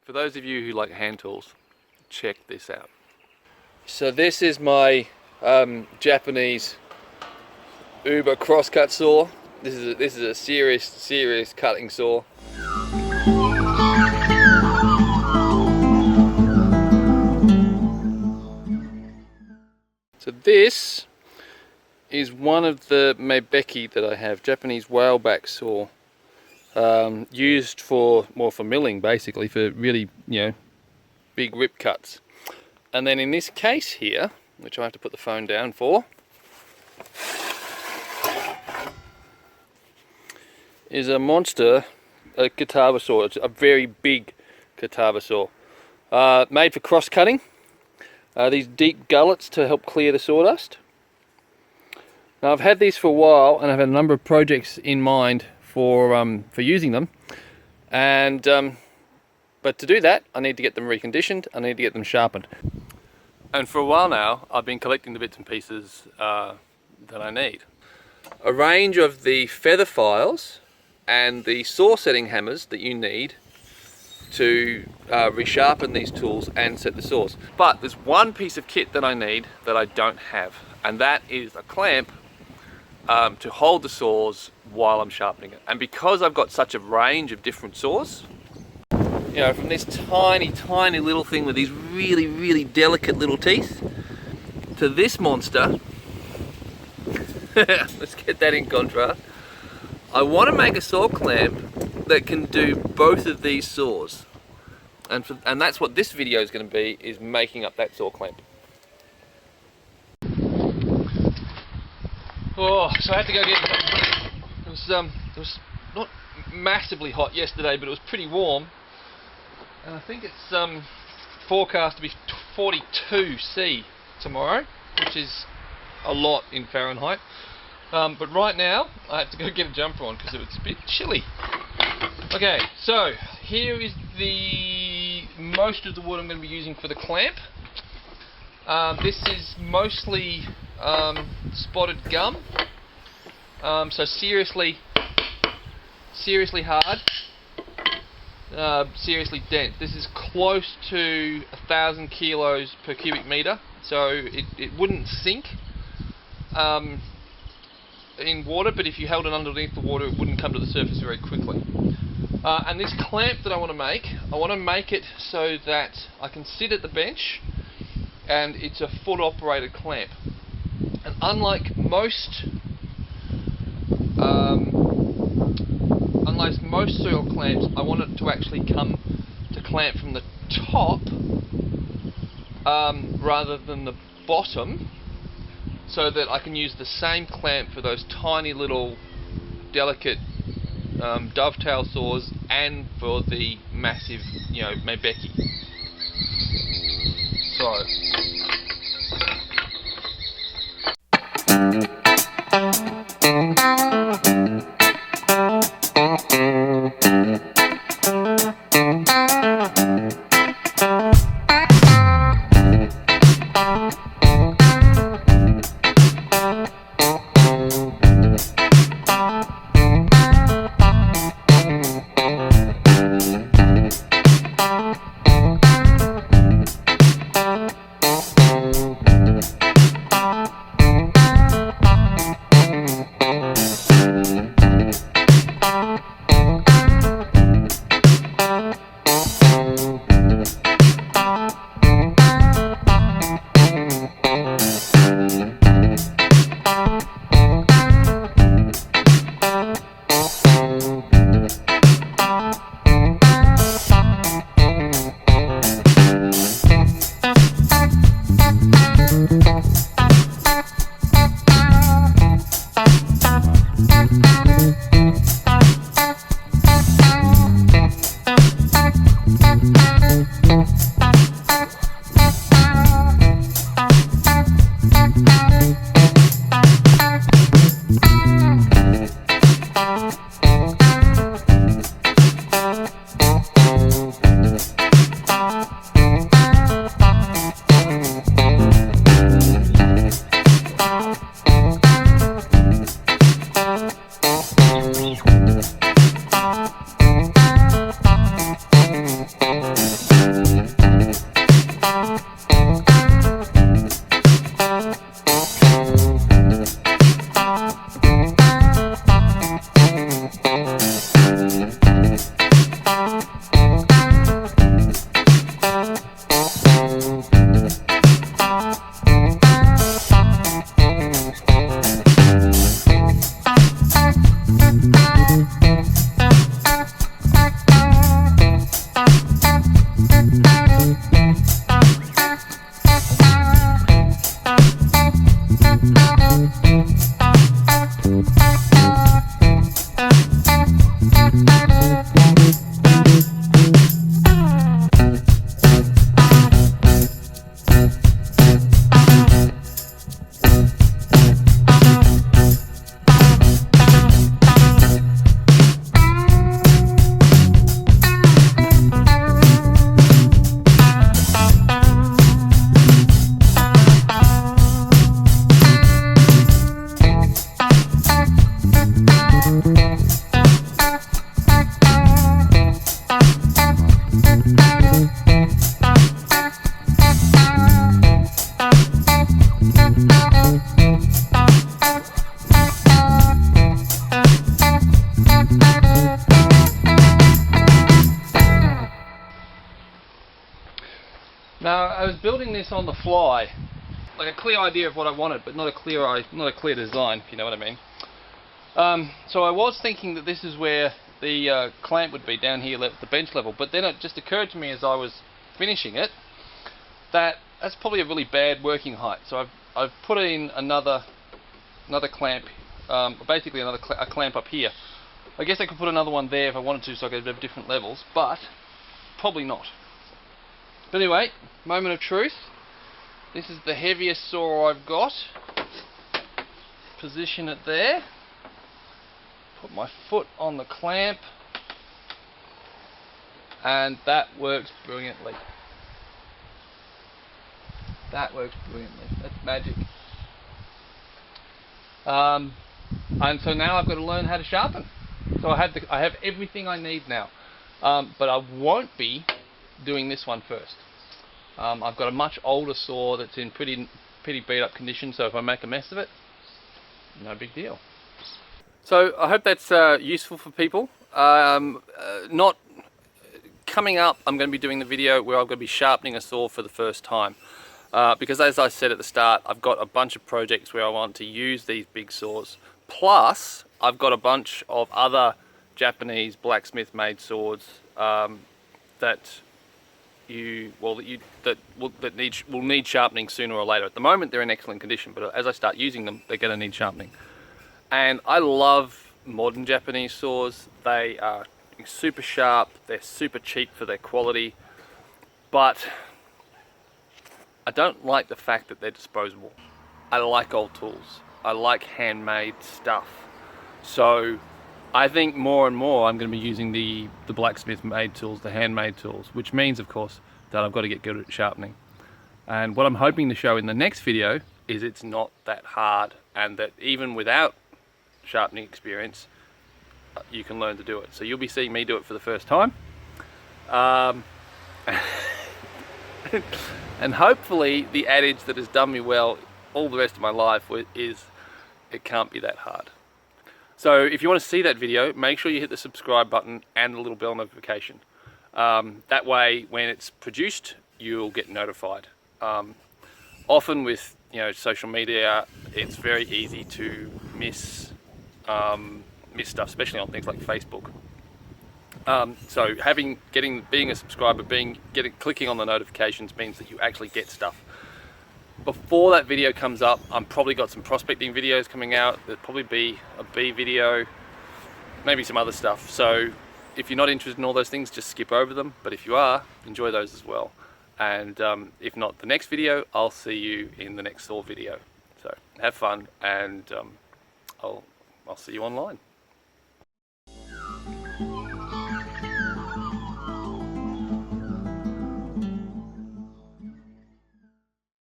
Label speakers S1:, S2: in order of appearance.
S1: For those of you who like hand tools, check this out. So this is my Japanese Uber crosscut saw. This is a serious cutting saw. So this is one of the bougt that I have, Japanese whaleback saw, used for milling, basically, for really, big rip cuts. And then in this case here, which I have to put the phone down for, is a monster, a katana saw. It's a very big katana saw, made for cross cutting. These deep gullets to help clear the sawdust. Now I've had these for a while, and I've had a number of projects in mind for using them, and but to do that I need to get them reconditioned, I need to get them sharpened. And for a while now I've been collecting the bits and pieces that I need. A range of the feather files and the saw setting hammers that you need to resharpen these tools and set the saws. But there's one piece of kit that I need that I don't have, and that is a clamp to hold the saws while I'm sharpening it. And because I've got such a range of different saws, from this tiny little thing with these really delicate little teeth to this monster, let's get that in contrast. I want to make a saw clamp that can do both of these saws, and that's what this video is going to be, is making up that saw clamp. Oh, so I had to go get it was not massively hot yesterday, but it was pretty warm, and I think it's forecast to be 42 C tomorrow, which is a lot in Fahrenheit. But right now I have to go get a jumper on because it's a bit chilly. Okay, so here is most of the wood I'm going to be using for the clamp. This is mostly spotted gum, so seriously hard, seriously dense. This is close to 1,000 kilos per cubic meter, so it wouldn't sink in water, but if you held it underneath the water it wouldn't come to the surface very quickly. And this clamp that I want to make it so that I can sit at the bench and it's a foot operated clamp. And unlike most soil clamps, I want it to actually come to clamp from the top rather than the bottom, so that I can use the same clamp for those tiny little delicate dovetail saws and for the massive, bougt. So Now, I was building this on the fly, like a clear idea of what I wanted, but not a clear design, if you know what I mean. So I was thinking that this is where the clamp would be, down here at the bench level, but then it just occurred to me as I was finishing it that that's probably a really bad working height. So I've put in another clamp, basically a clamp up here. I guess I could put another one there if I wanted to, so I could have different levels, but probably not. But anyway, moment of truth. This is the heaviest saw I've got. Position it there. Put my foot on the clamp. And that works brilliantly. That works brilliantly. That's magic. And so now I've got to learn how to sharpen. So I have everything I need now. But I won't be doing this one first. I've got a much older saw that's in pretty beat up condition, so if I make a mess of it, no big deal. So I hope that's useful for people. Not coming up, I'm going to be doing the video where I'm going to be sharpening a saw for the first time. Because as I said at the start, I've got a bunch of projects where I want to use these big saws. Plus, I've got a bunch of other Japanese blacksmith made swords that will need sharpening sooner or later. At the moment they're in excellent condition, but as I start using them, they're going to need sharpening. And I love modern Japanese saws. They are super sharp, they're super cheap for their quality, but I don't like the fact that they're disposable. I like old tools. I like handmade stuff. So I think more and more I'm going to be using the blacksmith made tools, the handmade tools, which means of course that I've got to get good at sharpening. And what I'm hoping to show in the next video is it's not that hard, and that even without sharpening experience you can learn to do it. So you'll be seeing me do it for the first time. And hopefully the adage that has done me well all the rest of my life is it can't be that hard. So if you want to see that video, make sure you hit the subscribe button and the little bell notification. That way when it's produced you'll get notified. Often with social media, it's very easy to miss stuff, especially on things like Facebook. So being a subscriber, clicking on the notifications means that you actually get stuff. Before that video comes up, I'm probably got some prospecting videos coming out. There'll probably be a bee video, maybe some other stuff. So if you're not interested in all those things, just skip over them. But if you are, enjoy those as well. And if not the next video, I'll see you in the next saw video. So have fun, and I'll see you online.